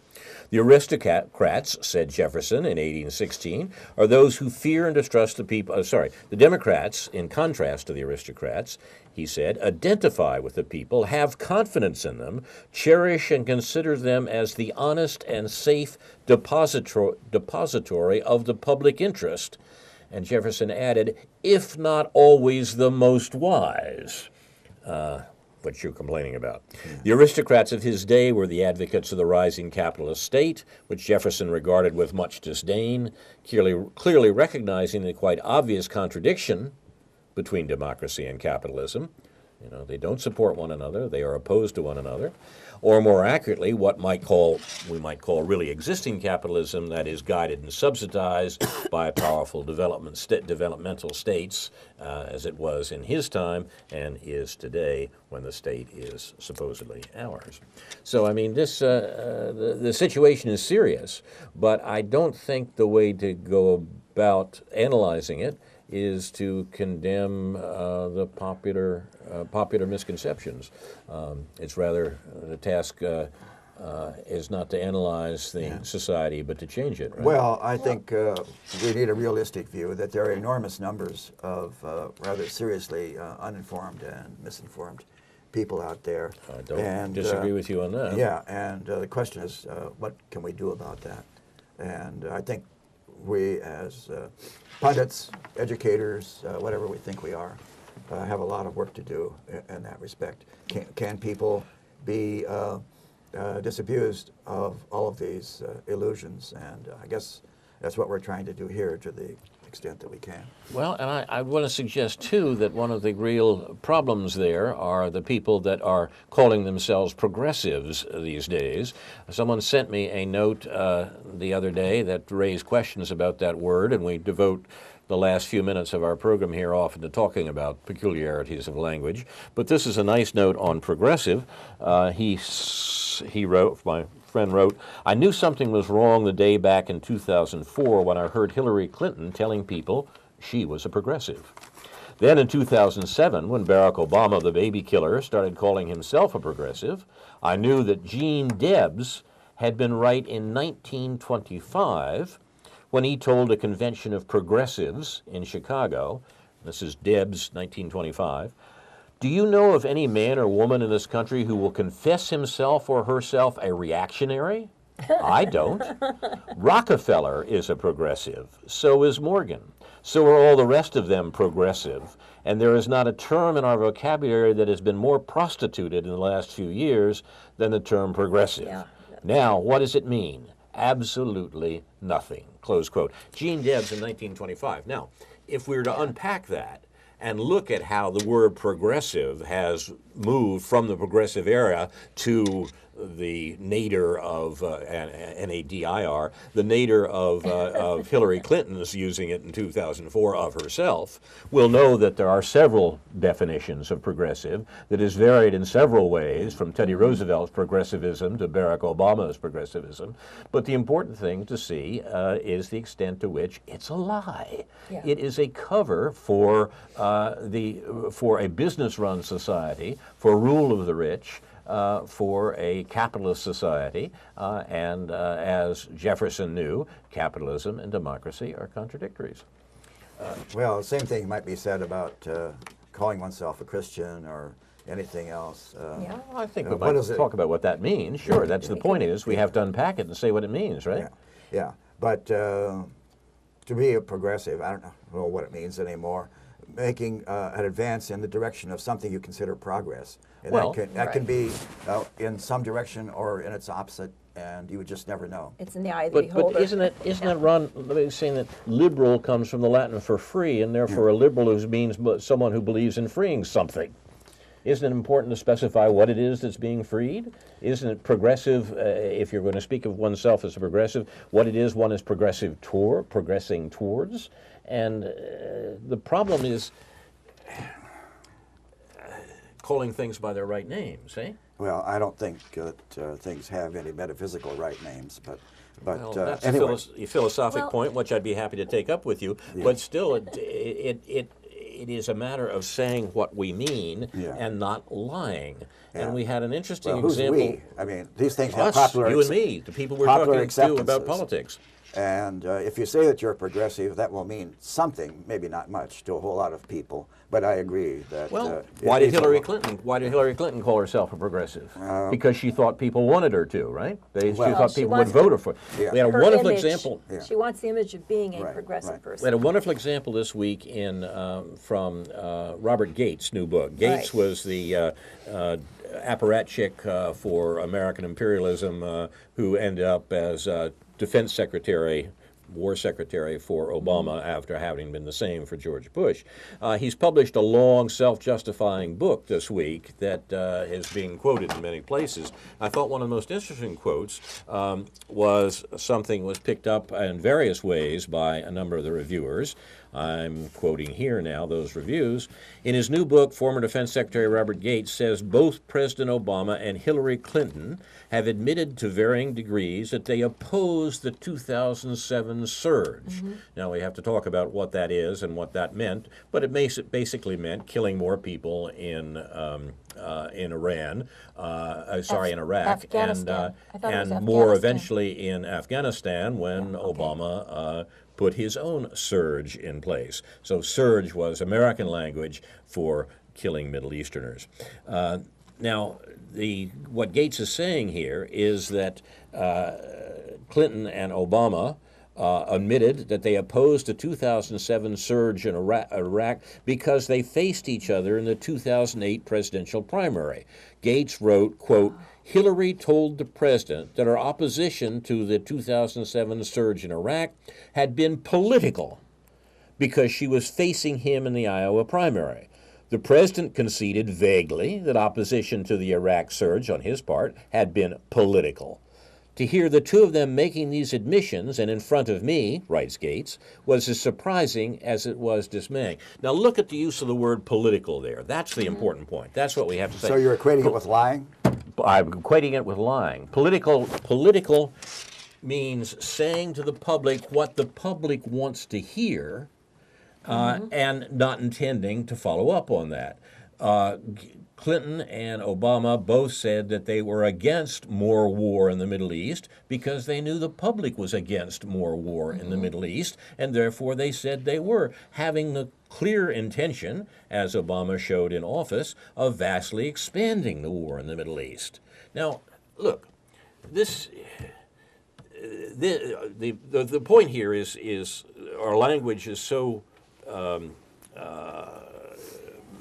The aristocrats, said Jefferson in 1816, are those who fear and distrust the people. The Democrats, in contrast to the aristocrats, he said, identify with the people, have confidence in them, cherish and consider them as the honest and safe depository of the public interest. And Jefferson added, if not always the most wise. What you're complaining about. The aristocrats of his day were the advocates of the rising capitalist state, which Jefferson regarded with much disdain, clearly recognizing the quite obvious contradiction between democracy and capitalism. They don't support one another, they are opposed to one another. Or more accurately, what we might call really existing capitalism, that is guided and subsidized by powerful developmental states, as it was in his time and is today when the state is supposedly ours. So, I mean, the situation is serious, but I don't think the way to go about analyzing it is to condemn the popular misconceptions. It's rather the task is not to analyze the society, but to change it. Right? Well, I think we need a realistic view that there are enormous numbers of rather seriously uninformed and misinformed people out there. I don't disagree with you on that. Yeah, and the question is, what can we do about that? And I think we as pundits, educators, whatever we think we are, have a lot of work to do in that respect. Can people be disabused of all of these illusions? And I guess that's what we're trying to do here to the extent that we can. Well, and I want to suggest, too, that one of the real problems there are the people that are calling themselves progressives these days. Someone sent me a note the other day that raised questions about that word, and we devote the last few minutes of our program here often to talking about peculiarities of language. But this is a nice note on progressive. He wrote, my friend wrote, I knew something was wrong the day back in 2004 when I heard Hillary Clinton telling people she was a progressive. Then in 2007, when Barack Obama, the baby killer, started calling himself a progressive, I knew that Gene Debs had been right in 1925 when he told a convention of progressives in Chicago, this is Debs, 1925, do you know of any man or woman in this country who will confess himself or herself a reactionary? I don't. Rockefeller is a progressive. So is Morgan. So are all the rest of them progressive. And there is not a term in our vocabulary that has been more prostituted in the last few years than the term progressive. Yeah. Now, what does it mean? Absolutely nothing. Close quote. Gene Debs in 1925. Now, if we were to unpack that and look at how the word progressive has moved from the progressive era to the nadir of NADIR, the nadir of Hillary Clinton's using it in 2004 of herself, we'll know that there are several definitions of progressive that is varied in several ways, from Teddy Roosevelt's progressivism to Barack Obama's progressivism. But the important thing to see is the extent to which it's a lie. Yeah. It is a cover for for a business-run society, for rule of the rich, for a capitalist society, and as Jefferson knew, capitalism and democracy are contradictories. Well, the same thing might be said about calling oneself a Christian or anything else. Yeah. Well, I think we might talk about what that means. Sure, that's the point is we have to unpack it and say what it means, right? Yeah. But to be a progressive, I don't know what it means anymore, making an advance in the direction of something you consider progress. And well, that can be in some direction or in its opposite, and you would just never know. It's in the eye of the beholder. But isn't that Ron saying that liberal comes from the Latin for free, and therefore a liberal means someone who believes in freeing something? Isn't it important to specify what it is that's being freed? Isn't it progressive, if you're going to speak of oneself as a progressive, what it is one is progressing towards? And the problem is calling things by their right names, eh? Well, I don't think that things have any metaphysical right names, but well, that's anyway. a philosophic point, which I'd be happy to take up with you. Yeah. But still, it is a matter of saying what we mean and not lying. Yeah. And we had an interesting example. Who's we? I mean, these things have popular. You and me, the people we're talking to about politics. And if you say that you're progressive, that will mean something, maybe not much, to a whole lot of people. But I agree that. Well, why did Hillary Clinton call herself a progressive? Because she thought people wanted her to, right? She thought people would vote her for. Yeah. We had a wonderful example. Yeah. She wants the image of being a progressive person. We had a wonderful example this week from Robert Gates' new book. Gates was the apparatchik for American imperialism who ended up as Defense Secretary, War Secretary for Obama after having been the same for George Bush. He's published a long, self-justifying book this week that is being quoted in many places. I thought one of the most interesting quotes was picked up in various ways by a number of the reviewers. I'm quoting here now those reviews. In his new book, former Defense Secretary Robert Gates says both President Obama and Hillary Clinton have admitted to varying degrees that they opposed the 2007 surge. Mm-hmm. Now, we have to talk about what that is and what that meant, but it basically meant killing more people in Iran, in Iraq, and more eventually in Afghanistan when Obama put his own surge in place. So surge was American language for killing Middle Easterners. Now, what Gates is saying here is that Clinton and Obama admitted that they opposed the 2007 surge in Iraq because they faced each other in the 2008 presidential primary. Gates wrote, quote, Hillary told the president that her opposition to the 2007 surge in Iraq had been political because she was facing him in the Iowa primary. The president conceded vaguely that opposition to the Iraq surge on his part had been political. To hear the two of them making these admissions and in front of me, writes Gates, was as surprising as it was dismaying. Now look at the use of the word political there. That's the important point. That's what we have to say. So you're equating it with lying? I'm equating it with lying. Political means saying to the public what the public wants to hear and not intending to follow up on that. Clinton and Obama both said that they were against more war in the Middle East because they knew the public was against more war in the Middle East, and therefore they said they were having the clear intention, as Obama showed in office, of vastly expanding the war in the Middle East. Now, look, the point here is our language is so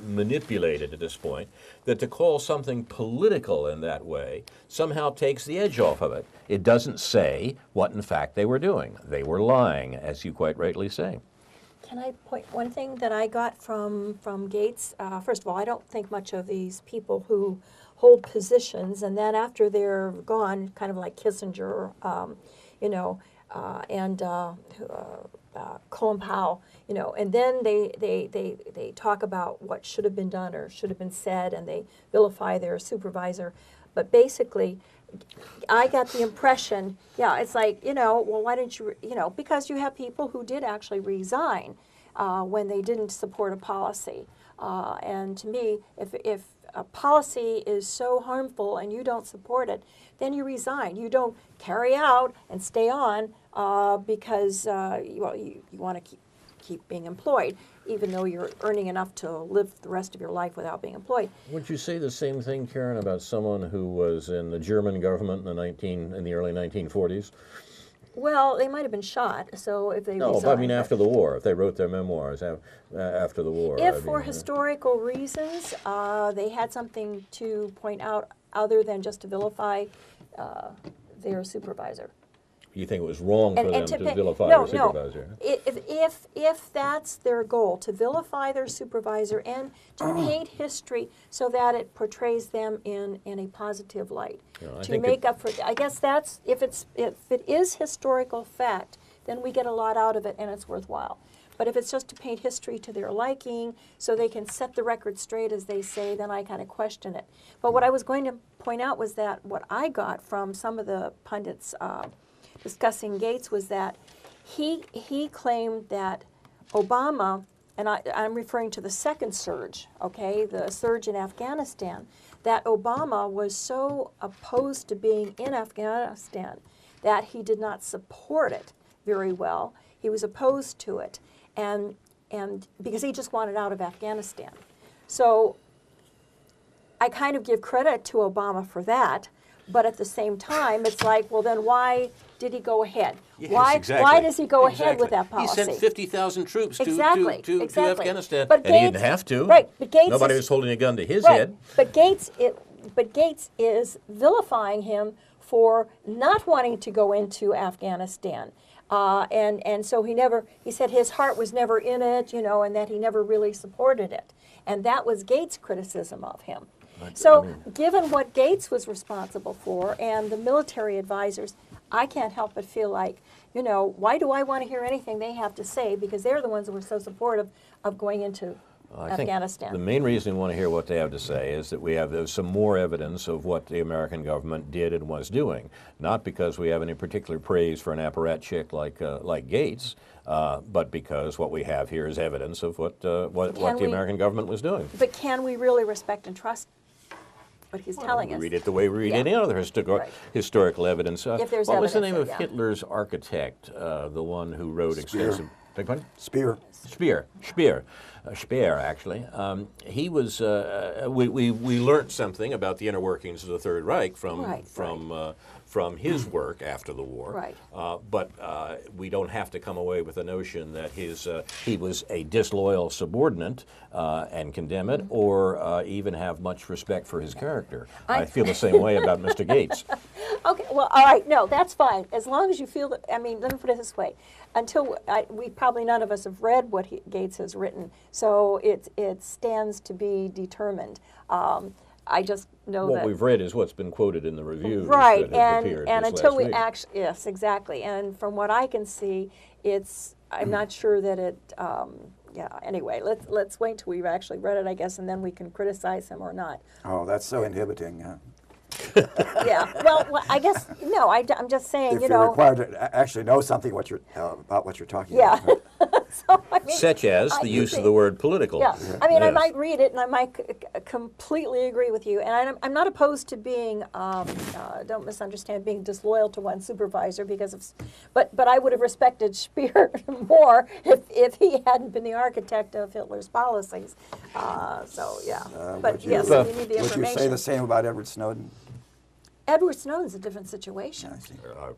manipulated at this point that to call something political in that way somehow takes the edge off of it. It doesn't say what in fact they were doing. They were lying, as you quite rightly say. Can I point one thing that I got from Gates? First of all, I don't think much of these people who hold positions, and then after they're gone, kind of like Kissinger, you know, and Colin Powell, you know, and then they talk about what should have been done or should have been said, and they vilify their supervisor. But basically, I got the impression, yeah, it's like, you know, well, why didn't you, you know, because you have people who did actually resign when they didn't support a policy. And to me, if a policy is so harmful and you don't support it, then you resign. You don't carry out and stay on because you want to keep being employed, even though you're earning enough to live the rest of your life without being employed. Would you say the same thing, Karen, about someone who was in the German government in the early 1940s? Well, they might have been shot, so if they No, resigned, but I mean after the war, if they wrote their memoirs after the war. if I for mean, historical reasons they had something to point out other than just to vilify their supervisor. You think it was wrong for them to vilify no, their supervisor? No. If that's their goal, to vilify their supervisor and to paint history so that it portrays them in a positive light, to make up for, I guess that's, if it is historical fact, then we get a lot out of it and it's worthwhile. But if it's just to paint history to their liking so they can set the record straight, as they say, then I kind of question it. But what I was going to point out was that what I got from some of the pundits discussing Gates was that he claimed that Obama, and I'm referring to the second surge, okay, the surge in Afghanistan, that Obama was so opposed to being in Afghanistan that he did not support it very well. He was opposed to it, and because he just wanted out of Afghanistan. So I kind of give credit to Obama for that, but at the same time, it's like, well, then why did he go ahead? Yes, why, exactly. why does he go ahead with that policy? He sent 50,000 troops to Afghanistan, but and Gates, he didn't have to. Right, but Gates Nobody is, was holding a gun to his right, head. But Gates is vilifying him for not wanting to go into Afghanistan. And so he said his heart was never in it, you know, and that he never really supported it. And that was Gates' criticism of him. So, given what Gates was responsible for and the military advisors, I can't help but feel like, you know, why do I want to hear anything they have to say? Because they're the ones who were so supportive of going into Afghanistan. The main reason we want to hear what they have to say is that there's some more evidence of what the American government did and was doing. Not because we have any particular praise for an apparatchik like Gates, but because what we have here is evidence of what the American government was doing. But can we really respect and trust what he's telling us? Read it the way we read any other historical evidence. If there's what was the name evidence, of Hitler's architect, the one who wrote extensive... Beg pardon? Speer. Speer, actually. He was. We learned something about the inner workings of the Third Reich from his work after the war. Right. But we don't have to come away with the notion that he was a disloyal subordinate and condemn it, or even have much respect for his character. I feel the same way about Mr. Gates. Okay, well, all right, no, that's fine. As long as you feel that, I mean, let me put it this way. Until we probably none of us have read what Gates has written, so it stands to be determined. I just know what we've read is what's been quoted in the reviews, right? That have appeared And this until last we week. actually, yes, exactly. And from what I can see, I'm not sure that it. Yeah. Anyway, let's wait till we've actually read it, I guess, and then we can criticize him or not. Oh, that's so inhibiting. Yeah. Well, I guess no. I'm just saying. If you you're know, required to actually know something about what you're talking yeah. about. So, I mean, Such as the use of the word political. Yeah, I mean, I Yes. might read it and I might completely agree with you. And I'm not opposed to being, don't misunderstand, being disloyal to one supervisor because of, but I would have respected Speer more if he hadn't been the architect of Hitler's policies. So yeah, but yes, we need the Would information. you say the same about Edward Snowden? Edward Snowden's a different situation. I see.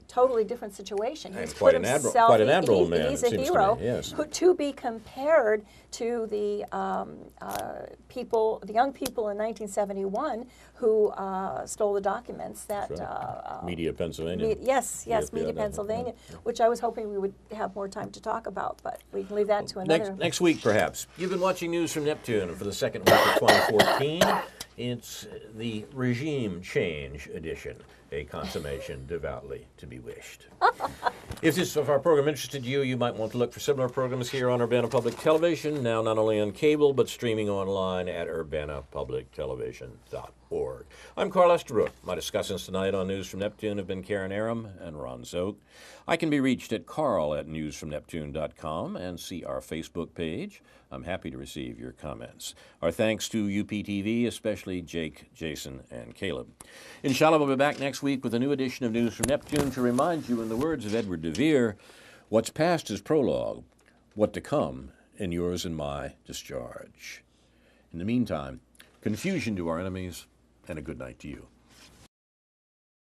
Totally different situation. And He's quite put an admiral- himself. quite an admiral man, He's it a seems to hero. me, yes. To be compared to the young people in 1971 who stole the documents that. Media, Pennsylvania. Yes, Media, Media, yeah, Pennsylvania, which I was hoping we would have more time to talk about, but we can leave that to another. Next week, perhaps. You've been watching News from Neptune for the second week of 2014. It's the regime change edition, a consummation devoutly to be wished. If our program interested you, you might want to look for similar programs here on Urbana Public Television, now not only on cable, but streaming online at urbanapublictelevision.org. I'm Carl Estabrook. My discussants tonight on News from Neptune have been Karen Aram and Ron Szoke. I can be reached at carl@newsfromneptune.com and see our Facebook page. I'm happy to receive your comments. Our thanks to UPTV, especially Jake, Jason, and Caleb. Inshallah, we'll be back next week with a new edition of News from Neptune to remind you, in the words of Edward de Vere, what's past is prologue, what to come in yours and my discharge. In the meantime, confusion to our enemies, and a good night to you.